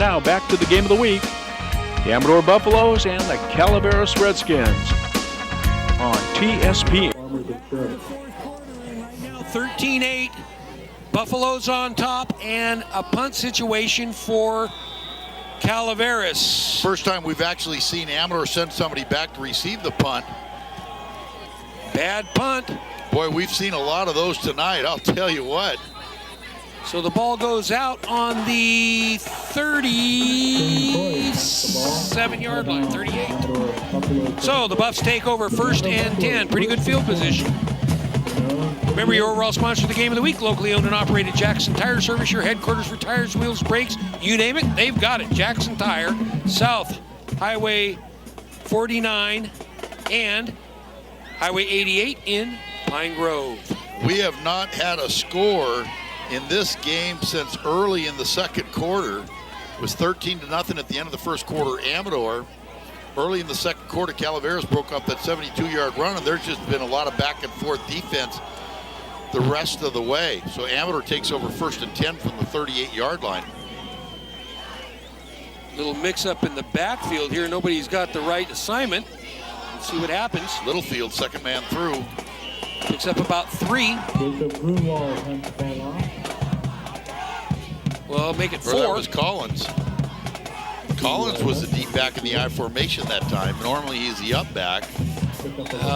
Now back to the game of the week. The Amador Buffaloes and the Calaveras Redskins on TSPN. Now 13-8, Buffaloes on top, and a punt situation for Calaveras. First time we've actually seen Amador send somebody back to receive the punt. Bad punt. Boy, we've seen a lot of those tonight, I'll tell you what. So the ball goes out on the 37-yard line, 38. So the Buffs take over 1st and 10. Pretty good field position. Remember, your overall sponsor of the game of the week, locally owned and operated Jackson Tire Service, your headquarters for tires, wheels, brakes, you name it, they've got it. Jackson Tire, South Highway 49 and Highway 88 in Pine Grove. We have not had a score in this game since early in the second quarter. It was 13-0 at the end of the first quarter. Amador, early in the second quarter, Calaveras broke up that 72-yard run, and there's just been a lot of back and forth defense the rest of the way. So Amador takes over 1st and 10 from the 38-yard line. Little mix-up in the backfield here. Nobody's got the right assignment. Let's see what happens. Littlefield, second man through. Picks up about 3. Well, make it 4. That was Collins. Collins was the deep back in the I formation that time. Normally he's the up back.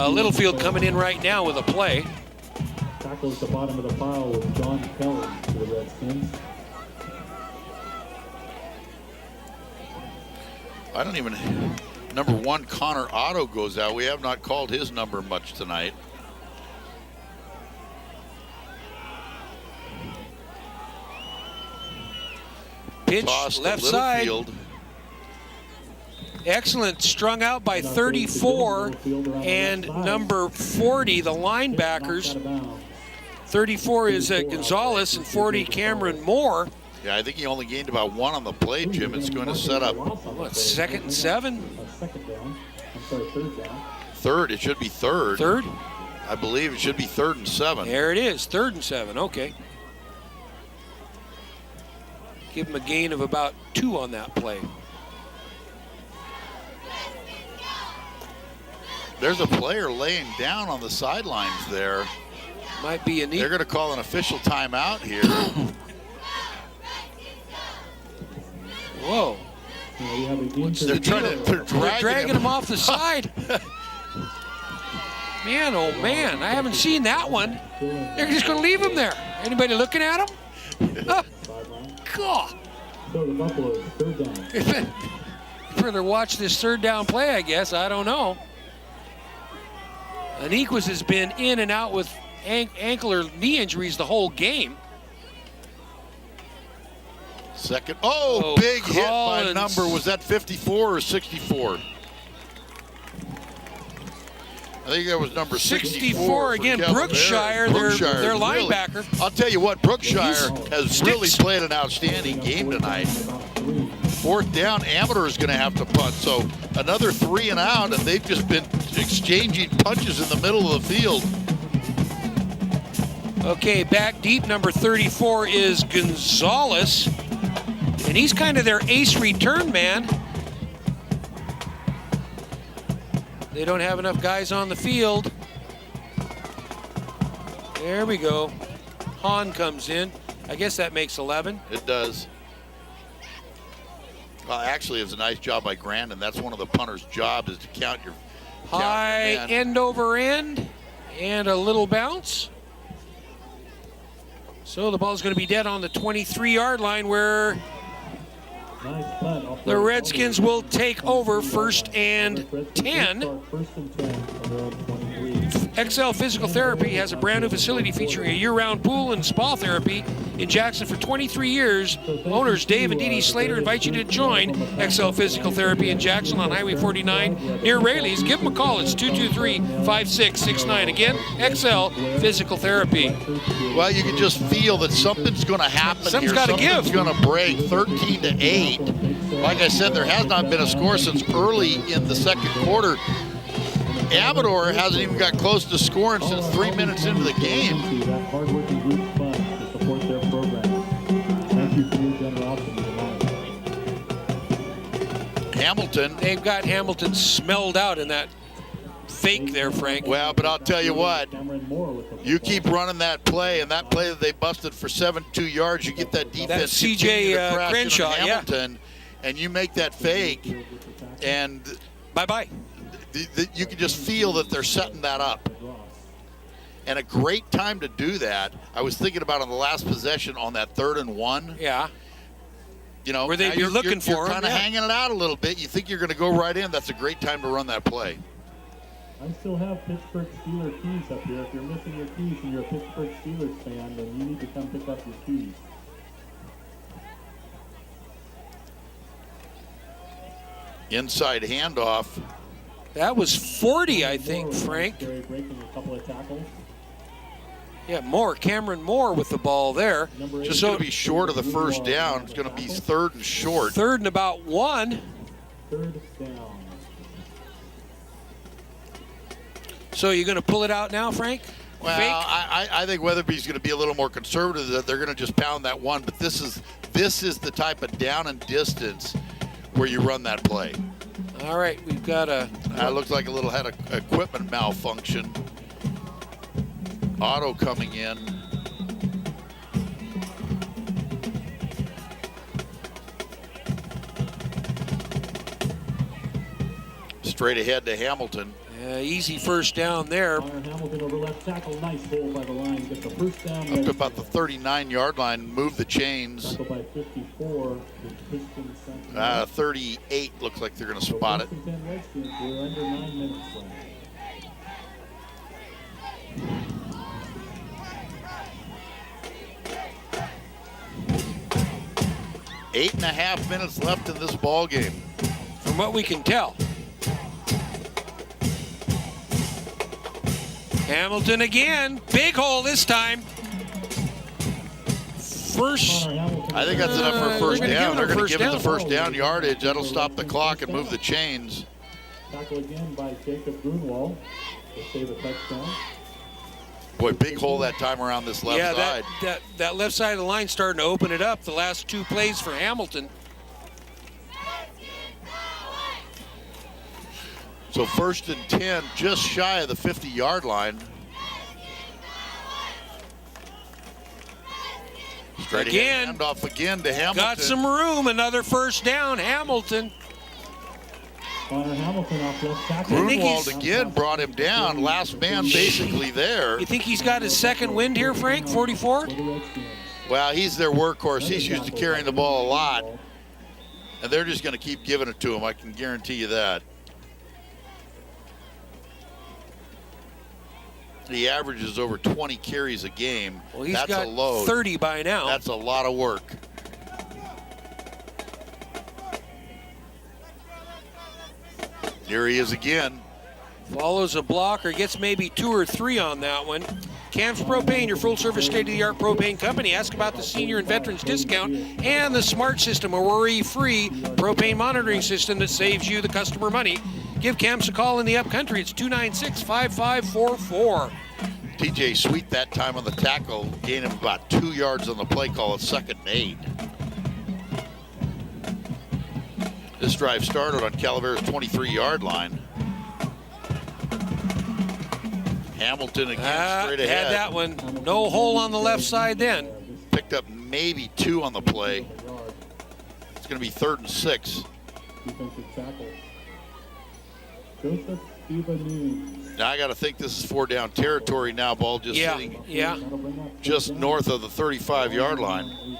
Littlefield coming in right now with a play. Tackles the bottom of the pile with John Kelly for the Redskins. I don't even. Number 1, Connor Otto goes out. We have not called his number much tonight. Pitch Toss left to side. Littlefield. Excellent, strung out by 34 and number 40, the linebackers. 34 is Gonzalez and 40 Cameron Moore. Yeah, I think he only gained about 1 on the play, Jim. It's going to set up. What, 2nd and 7? Second down. I'm sorry, third down. Third, it should be third. Third? I believe it should be 3rd and 7. There it is, 3rd and 7, okay. Give him a gain of about 2 on that play. There's a player laying down on the sidelines there. Might be a neat. They're going to call an official timeout here. Whoa. They're dragging him off the side. Man, oh man, I haven't seen that one. They're just going to leave him there. Anybody looking at him? God. So the Buffaloes, third down. Further watch this 3rd down play, I guess. I don't know. Aniquas has been in and out with ankle or knee injuries the whole game. Second. Oh, big hit by number. Was that 54 or 64? I think that was number 64 again. Brookshire, their linebacker. Really, I'll tell you what, Brookshire has really played an outstanding game tonight. 4th down, Amador is going to have to punt. So another 3 and out, and they've just been exchanging punches in the middle of the field. Okay, back deep, number 34 is Gonzalez. And he's kind of their ace return man. They don't have enough guys on the field. There we go. Hahn comes in. I guess that makes 11. It does. Well, actually, it was a nice job by Grandin. That's one of the punter's jobs, is to count your high end over end and a little bounce. So the ball's going to be dead on the 23-yard line, where the Redskins will take over 1st and 10. XL Physical Therapy has a brand new facility featuring a year-round pool and spa therapy in Jackson for 23 years. Owners Dave and Dee Dee Slater invite you to join XL Physical Therapy in Jackson on Highway 49 near Rayleigh's. Give them a call. It's 223-5669. Again, XL Physical Therapy. Well, you can just feel that something's going to happen here. Something's going to break. 13-8. Like I said, there has not been a score since early in the second quarter. Amador hasn't even got close to scoring since 3 minutes into the game. Hamilton. They've got Hamilton smelled out in that fake there, Frank. Well, but I'll tell you what, Cameron Moore with the you keep running that play, and that play that they busted for 72 yards, you get that defense That's CJ continue to crash into Crenshaw, yeah. Hamilton, and you make that fake, and Bye-bye. you can just feel that they're setting that up. And a great time to do that, I was thinking about on the last possession on that 3rd and 1. Yeah. You know, Where they'd now be looking you're for 'em, kind of yeah. hanging it out a little bit. You think you're going to go right in. That's a great time to run that play. I still have Pittsburgh Steelers keys up here. If you're missing your keys and you're a Pittsburgh Steelers fan, then you need to come pick up your keys. Inside handoff. That was 40, I Moore think, was Frank. breaking a couple of tackles. Yeah, Cameron Moore with the ball there. Number Just 8, going to be short of the first down. It's going to be 3rd and short. 3rd and about 1. 3rd down. So you're going to pull it out now, Frank? Well, Fake? I think Weatherby's going to be a little more conservative. That they're going to just pound that one. But this is the type of down and distance where you run that play. All right, we've got a... It looks like had a equipment malfunction. Auto coming in. Straight ahead to Hamilton. Easy first down there. Connor Hamilton over left tackle. Nice hold by the line. Gets the first down. Up to about the 39-yard line. Move the chains. Tackle by 54. The Pistons sent 38 looks like they're going to spot it. 10 Redskins. We're under 9 minutes left. Eight and a half minutes left in this ball game. From what we can tell. Hamilton again. Big hole this time. First. Connor Hamilton. I think that's enough for a first They're gonna down. give They're it a going to first give it the down. first down yardage. That'll stop the clock and move the chains. Tackle again by Jacob Grunwald to save a touchdown. Boy, big hole that time around this left side. That left side of the line starting to open it up. The last 2 plays for Hamilton. So 1st and 10, just shy of the 50-yard line. Straight Again. ahead, handoff again to Hamilton. Got some room. Another first down. Hamilton. Connor Hamilton off left tackle. Grunwald again brought him down. Last man basically there. You think he's got his second wind here, Frank? 44? For the Redskins. Well, he's their workhorse. He's used to carrying the ball a lot. And they're just going to keep giving it to him. I can guarantee you that. He averages over 20 carries a game. Well, he's That's got a load. 30 by now. That's a lot of work. Here he is again. Follows a block or gets maybe 2 or 3 on that one. Camps Propane, your full-service state-of-the-art propane company. Ask about the senior and veterans discount and the smart system, a worry-free propane monitoring system that saves you the customer money. Give Camps a call in the upcountry. It's 296-5544. TJ Sweet that time on the tackle, gained him about 2 yards on the play call. It's 2nd and 8. This drive started on Calaveras' 23-yard line. Hamilton again straight ahead. Had that one. No hole on the left side then. Picked up maybe 2 on the play. It's going to be 3rd and 6. Defensive tackle. Joseph Stevenson. Now I got to think this is 4 down territory now. Ball just sitting just north of the 35-yard line.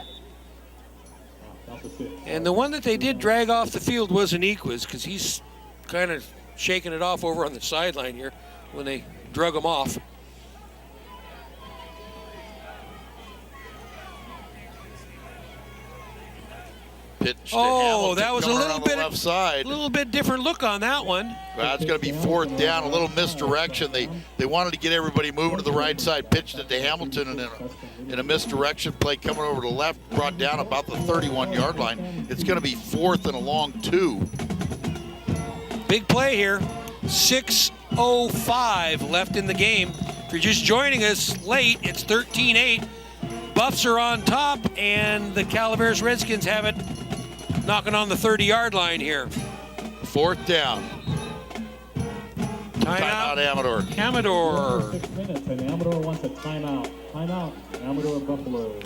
And the one that they did drag off the field was an Equus because he's kind of shaking it off over on the sideline here when they drug him off. Pitch to Oh, Hamilton that was a coming little around the bit, left side. little bit different look on that one. Well, it's going to be 4th down, a little misdirection. They wanted to get everybody moving to the right side, pitched it to Hamilton, and in a misdirection play coming over to the left, brought down about the 31-yard line. It's going to be 4th and a long 2. Big play here. 6:05 left in the game. If you're just joining us late, it's 13-8. Buffs are on top, and the Calaveras Redskins have it knocking on the 30-yard line here. 4th down. Timeout, Amador. Amador. 6 minutes, and Amador wants a timeout. Timeout, Amador Buffaloes.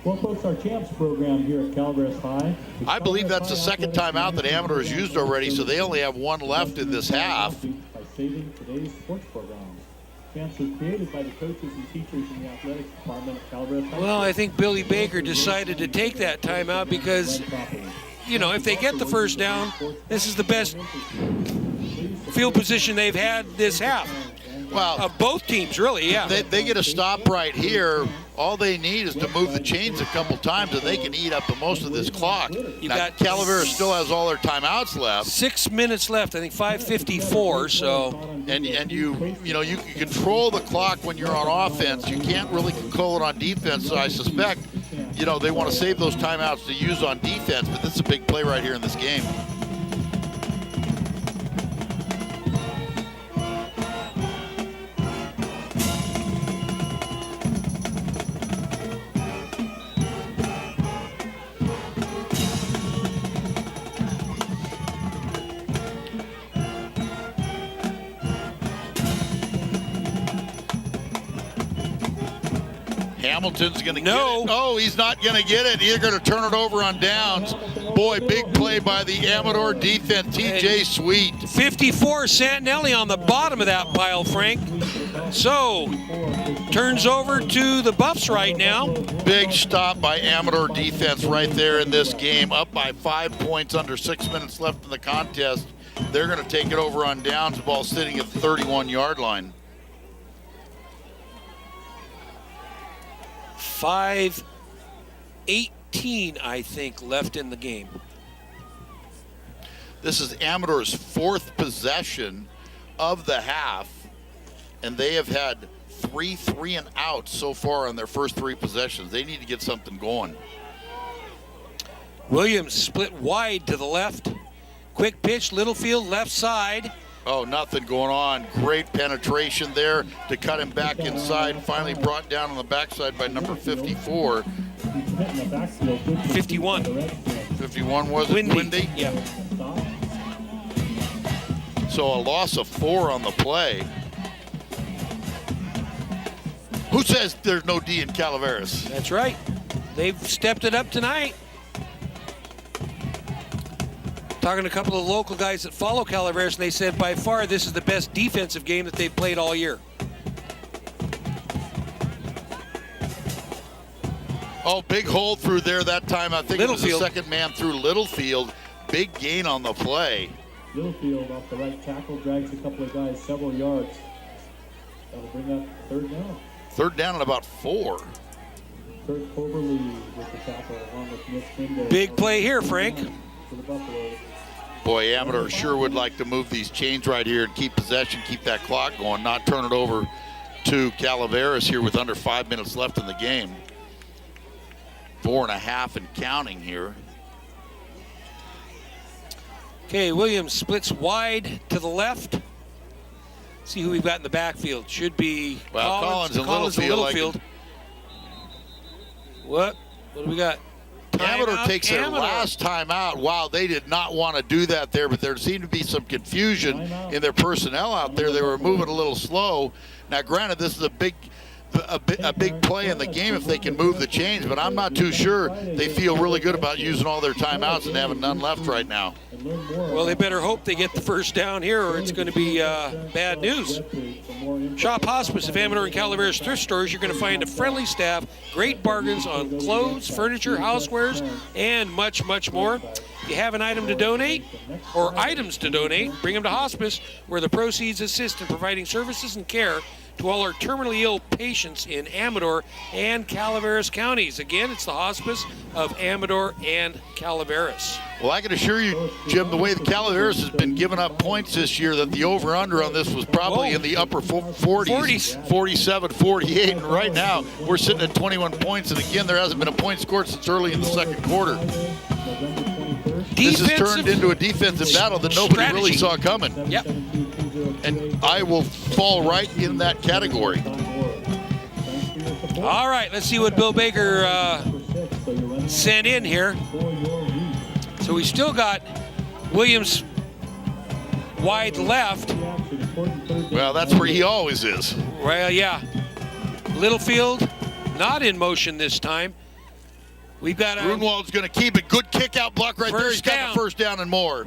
Well, folks, our champs program here at Calaveras High. I believe that's the second timeout that Amador has used already, so they only have one left in this half. By saving today's sports program. Champs was created by the coaches and teachers in the athletics department at Calaveras High. Well, I think Billy Baker decided to take that timeout because, you know, if they get the first down, this is the best field position they've had this half. Well, Of both teams, really, yeah. they get a stop right here. All they need is to move the chains a couple times, and they can eat up the most of this clock. Now, Calaveras still has all their timeouts left. 6 minutes left, I think 5:54. So, And you can control the clock when you're on offense. You can't really control it on defense. So I suspect, they want to save those timeouts to use on defense. But this is a big play right here in this game. Hamilton's going to get it. No, he's not going to get it. He's going to turn it over on downs. Boy, big play by the Amador defense. TJ Sweet. 54, Santinelli on the bottom of that pile, Frank. So, turns over to the Buffs right now. Big stop by Amador defense right there in this game. Up by 5 points, under 6 minutes left in the contest. They're going to take it over on downs, the ball sitting at the 31-yard line. 5:18, I think, left in the game. This is Amador's 4th possession of the half, and they have had 3 and outs so far on their first 3 possessions. They need to get something going. Williams split wide to the left. Quick pitch, Littlefield, left side. Oh, nothing going on. Great penetration there to cut him back inside. Finally brought down on the backside by number 54. 51. 51 was it? Windy? Yeah. So a loss of 4 on the play. Who says there's no D in Calaveras? That's right. They've stepped it up tonight. Talking to a couple of local guys that follow Calaveras, and they said by far this is the best defensive game that they've played all year. Oh, big hole through there that time. I think it was the second man through Littlefield. Big gain on the play. Littlefield off the right tackle drags a couple of guys several yards. That'll bring up 3rd down. 3rd down and about 4. Kurt Overly with the tackle along with Mitch Mendez. Big play here, Frank. For the Buffaloes. Boy, Amador sure would like to move these chains right here and keep possession, keep that clock going, not turn it over to Calaveras here with under 5 minutes left in the game. 4.5 and counting here. Okay, Williams splits wide to the left. See who we've got in the backfield. Should be Collins and Littlefield. What do we got? Amador takes their last time out. Wow, they did not want to do that there, but there seemed to be some confusion in their personnel out there. They were moving a little slow. Now, granted, this is a big play in the game if they can move the chains, but I'm not too sure they feel really good about using all their timeouts and having none left right now. Well, they better hope they get the first down here, or it's going to be bad news. Shop Hospice of Amador and Calaveras thrift stores. You're going to find a friendly staff, great bargains on clothes, furniture, housewares, and much, much more. If you have an item to donate or items to donate, bring them to Hospice, where the proceeds assist in providing services and care to all our terminally ill patients in Amador and Calaveras counties. Again, it's the Hospice of Amador and Calaveras. Well, I can assure you, Jim, the way the Calaveras has been giving up points this year, that the over-under on this was probably in the upper 40s, 47, 48, and right now we're sitting at 21 points, and again, there hasn't been a point scored since early in the second quarter. This has turned into a defensive battle that nobody really saw coming. Yep. And I will fall right in that category. All right, let's see what Bill Baker sent in here. So we still got Williams wide left. Well, that's where he always is. Well, yeah. Littlefield not in motion this time. We've got a Grunwald's going to keep it. Good kick out block right there. He's got the first down and more.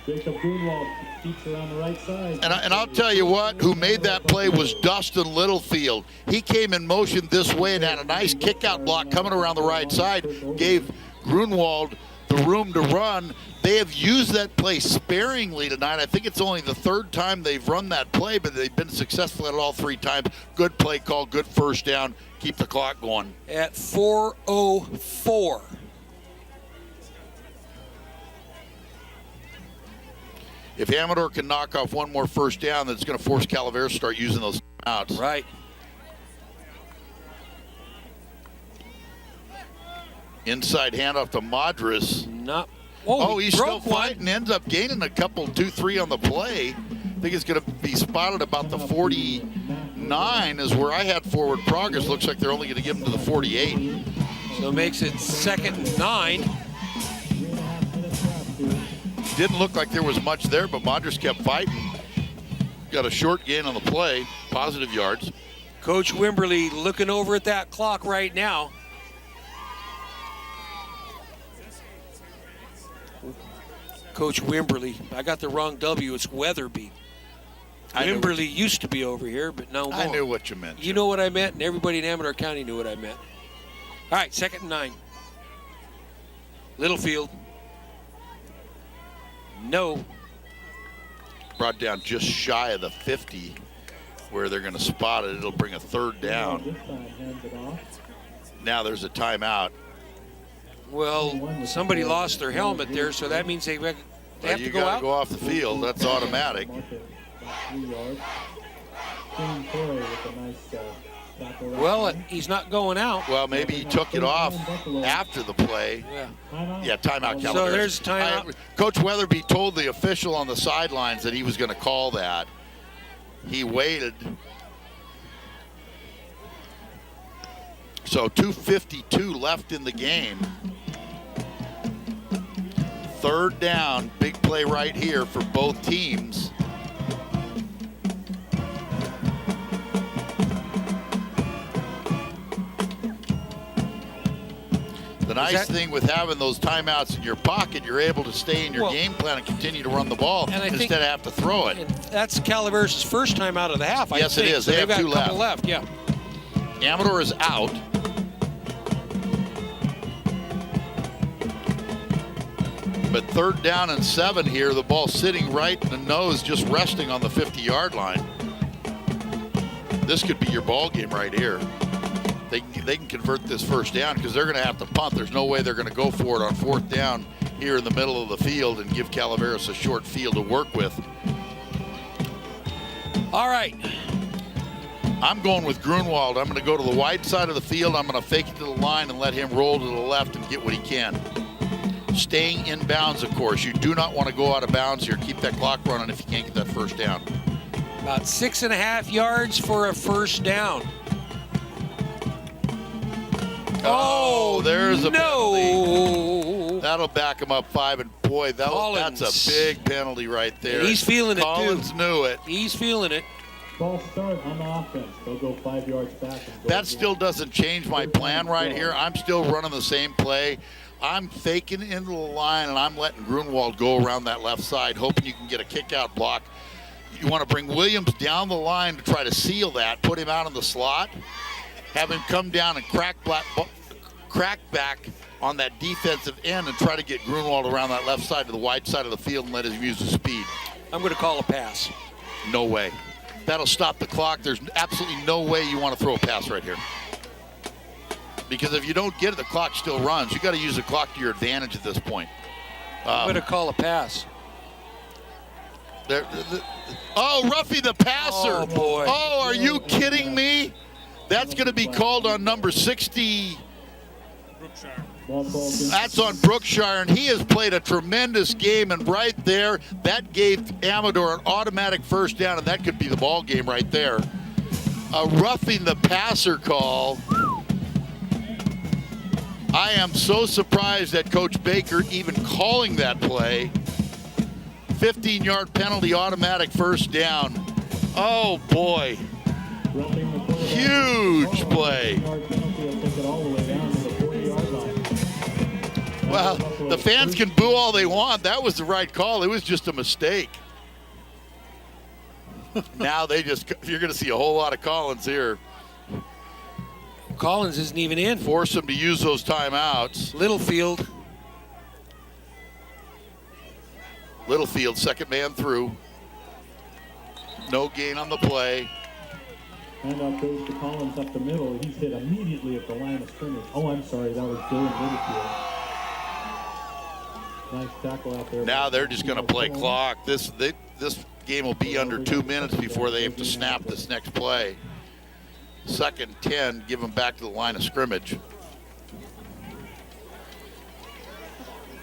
Jacob Grunwald keeps around the right side. And I'll tell you what, who made that play was Dustin Littlefield. He came in motion this way and had a nice kick out block coming around the right side. Gave Grunwald the room to run. They have used that play sparingly tonight. I think it's only the third time they've run that play, but they've been successful at it all 3 times. Good play call, good first down. Keep the clock going. At 4:04. If Amador can knock off one more first down, that's going to force Calaveras to start using those outs. Right. Inside handoff to Madras. He's still fighting. Ends up gaining a couple, 2-3 on the play. I think it's going to be spotted about the 49 is where I had forward progress. Looks like they're only going to give him to the 48. So it makes it 2nd and 9. Didn't look like there was much there, but Madras kept fighting. Got a short gain on the play, positive yards. Coach Wimberly looking over at that clock right now. Coach Wimberly. I got the wrong W. It's Weatherby. Wimberly used to be over here, but no more. I knew what you meant. You know what I meant, and everybody in Amador County knew what I meant. All right, 2nd and 9. Littlefield. No. Brought down just shy of the 50 where they're going to spot it. It'll bring a 3rd down. Now there's a timeout. Well, somebody lost their helmet there, so that means they have to go out. Go off the field. That's automatic. Well, he's not going out. Well, maybe he took it off after the play. Yeah, timeout. Calaveras. So there's timeout. Coach Weatherby told the official on the sidelines that he was going to call that. He waited. So 2:52 left in the game. 3rd down, big play right here for both teams. The nice thing with having those timeouts in your pocket, you're able to stay in your game plan and continue to run the ball instead of have to throw it. That's Calaveras' first time out of the half, I think. Yes, it is. So they have got 2 a couple left. Yeah. Amador is out. But 3rd down and 7 here, the ball sitting right in the nose, just resting on the 50-yard line. This could be your ball game right here. They can convert this first down because they're going to have to punt. There's no way they're going to go for it on 4th down here in the middle of the field and give Calaveras a short field to work with. All right. I'm going with Grunwald. I'm going to go to the wide side of the field. I'm going to fake it to the line and let him roll to the left and get what he can. Staying in bounds, of course. You do not want to go out of bounds here. Keep that clock running if you can't get that first down. About 6.5 yards for a first down. Oh, there's a penalty. No. That'll back him up 5, and boy, that's a big penalty right there. He's feeling it, Collins knew it. He's feeling it. False start on the offense. They'll go 5 yards back. That still doesn't change my plan right here. I'm still running the same play. I'm faking into the line, and I'm letting Grunwald go around that left side, hoping you can get a kick-out block. You want to bring Williams down the line to try to seal that, put him out in the slot, have him come down and crack back on that defensive end and try to get Grunwald around that left side to the wide side of the field and let him use his speed. I'm going to call a pass. No way. That'll stop the clock. There's absolutely no way you want to throw a pass right here. Because if you don't get it, the clock still runs. You got to use the clock to your advantage at this point. I'm going to call a pass. Ruffy the passer. Oh, boy. Oh, are you kidding me? That's going to be called on number 60. That's on Brookshire, and he has played a tremendous game, and right there, that gave Amador an automatic first down, and that could be the ball game right there. A roughing the passer call. I am so surprised at Coach Baker even calling that play. 15-yard penalty, automatic first down. Oh, boy. Huge play. Well, the fans can boo all they want. That was the right call. It was just a mistake. Now you're going to see a whole lot of Collins here. Collins isn't even in. Force them to use those timeouts. Littlefield, second man through. No gain on the play. Handoff goes to Collins up the middle. He's hit immediately at the line of scrimmage. Oh, I'm sorry. That was Dylan Littlefield. Nice tackle out there. Now they're just going to play clock. This game will be under 2 minutes before they have to snap this next play. Second 10, give them back to the line of scrimmage.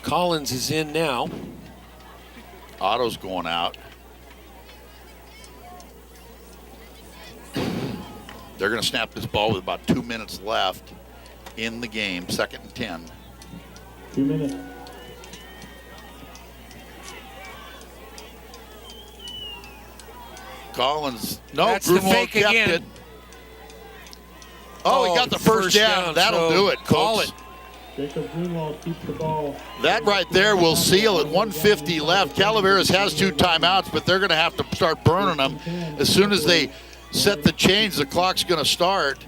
Collins is in now. Otto's going out. They're going to snap this ball with about 2 minutes left in the game. Second and 10. 2 minutes. Collins, no, That's the Grunwald fake kept again. it. Oh, he got the first down. That'll do it, call folks. it. Jacob Grunwald keeps the ball. That right there will seal it. 150 left. Calaveras has 2 timeouts, but they're going to have to start burning them. As soon as they set the change, the clock's going to start.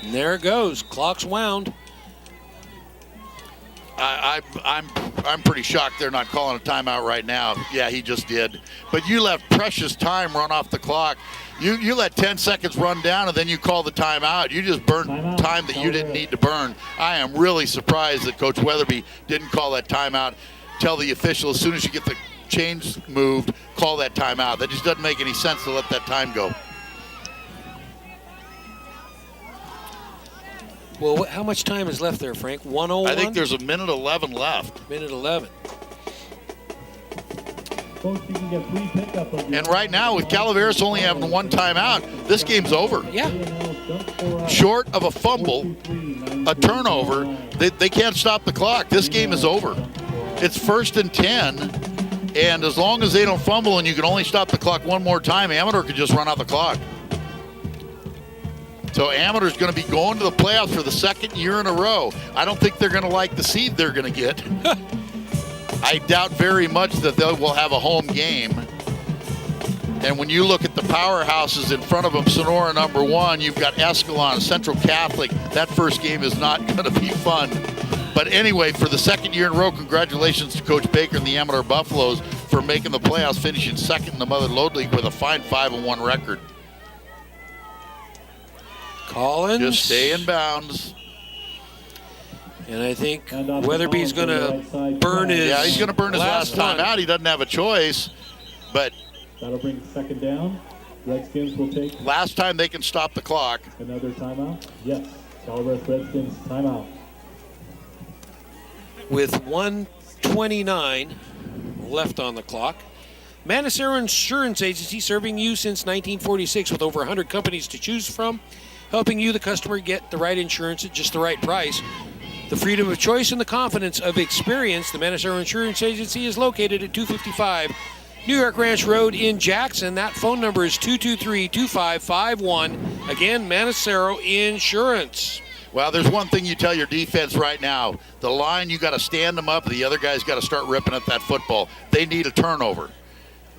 And there it goes. Clock's wound. I'm pretty shocked they're not calling a timeout right now. Yeah, he just did. But you let precious time run off the clock. You let 10 seconds run down, and then you call the timeout. You just burned time that you didn't need to burn. I am really surprised that Coach Weatherby didn't call that timeout. Tell the official as soon as you get the chains moved, call that timeout. That just doesn't make any sense to let that time go. Well, how much time is left there, Frank? 1:01? I think there's a minute 11 left. Minute 11. Folks, you can get free pickup of And right now, with Calaveras only having 1 timeout, this game's over. Yeah. Short of a fumble, a turnover, they can't stop the clock. This game is over. It's first and 10, and as long as they don't fumble and you can only stop the clock 1 more time, Amador could just run out the clock. So Amador's going to be going to the playoffs for the 2nd year in a row. I don't think they're going to like the seed they're going to get. I doubt very much that they will have a home game. And when you look at the powerhouses in front of them, Sonora #1, you've got Escalon, Central Catholic. That first game is not going to be fun. But anyway, for the 2nd year in a row, congratulations to Coach Baker and the Amador Buffaloes for making the playoffs, finishing 2nd in the Mother Lode League with a fine 5-1 record. Collins. Just stay in bounds. And I think Weatherby's going to burn his Yeah, he's going to burn his last time one. out. He doesn't have a choice. But that'll bring 2nd down. Redskins will take last time they can stop the clock. another timeout. Yes, Calaveras Redskins timeout. With 1:29 left on the clock. Manacero Insurance Agency, serving you since 1946 with over 100 companies to choose from, helping you, the customer, get the right insurance at just the right price. The freedom of choice and the confidence of experience. The Manacero Insurance Agency is located at 255 New York Ranch Road in Jackson. That phone number is 223-2551. Again, Manacero Insurance. Well, there's one thing you tell your defense right now. The line, you got to stand them up. The other guy's got to start ripping at that football. They need a turnover,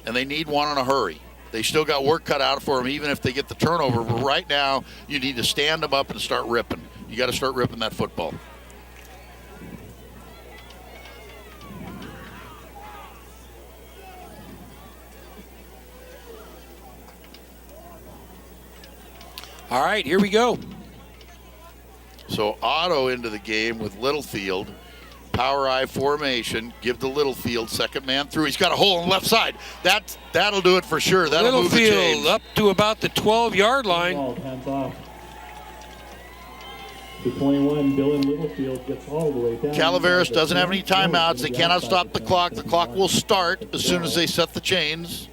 and they need one in a hurry. They still got work cut out for them, even if they get the turnover. But right now, you need to stand them up and start ripping. You got to start ripping that football. All right, here we go. So Otto into the game with Littlefield. Power I formation. Give to Littlefield. 2nd man through. He's got a hole on the left side. That'll do it for sure. That'll move the Littlefield chains. up to about the 12-yard line. Hands off. The 21, Dylan Littlefield gets all the way down. Calaveras doesn't have any timeouts. They cannot stop the clock. The clock will start as soon as they set the chains.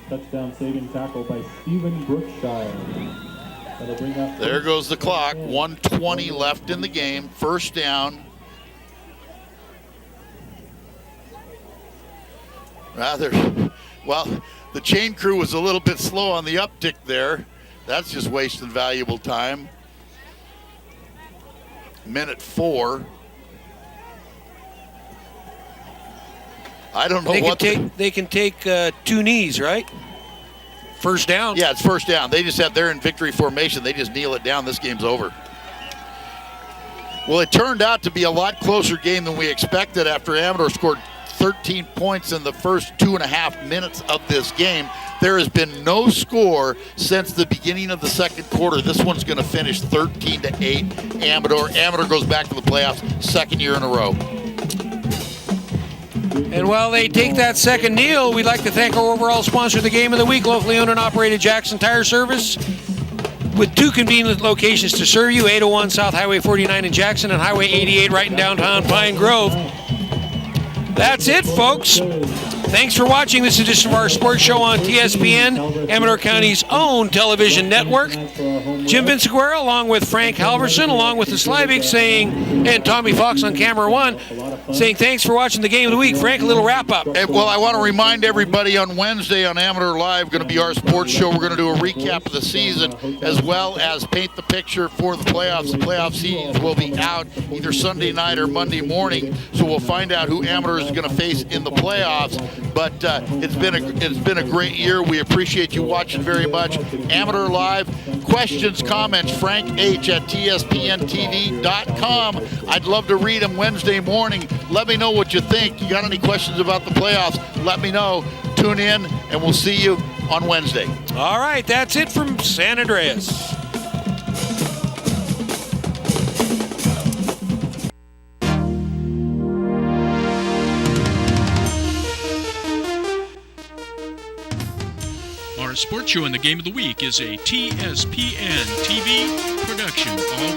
Touchdown saving tackle by Stephen Brookshire. That'll bring up There goes the clock. 1:20 left in the game. First down. Well, the chain crew was a little bit slow on the uptick there. That's just wasting valuable time. Minute 4. I don't know They can take 2 knees, right? First down. Yeah, it's first down. They're in victory formation. They just kneel it down. This game's over. Well, it turned out to be a lot closer game than we expected after Amador scored 13 points in the first 2.5 minutes of this game. There has been no score since the beginning of the second quarter. This one's going to finish 13-8 Amador. Amador goes back to the playoffs, second year in a row. And while they take that second kneel, we'd like to thank our overall sponsor of the game of the week, locally owned and operated Jackson Tire Service, with 2 convenient locations to serve you, 801 South Highway 49 in Jackson and Highway 88 right in downtown Pine Grove. That's it, folks. Thanks for watching this edition of our sports show on TSPN, Amador County's own television network. Jim Vinciguerra, along with Frank Halverson, along with the Slivics, and Tommy Fox on camera 1, saying thanks for watching the game of the week. Frank, a little wrap-up. Well, I want to remind everybody on Wednesday on Amador Live, going to be our sports show. We're going to do a recap of the season as well as paint the picture for the playoffs. The playoff seeds will be out either Sunday night or Monday morning, so we'll find out who Amador is going to face in the playoffs. But it's been a great year. We appreciate you watching very much. Amador Live, questions, comments, Frank H at TSPNTV.com. I'd love to read them Wednesday morning. Let me know what you think. You got any questions about the playoffs? Let me know. Tune in, and we'll see you on Wednesday. All right, that's it from San Andreas. Our sports show in the game of the week is a TSPN TV production. All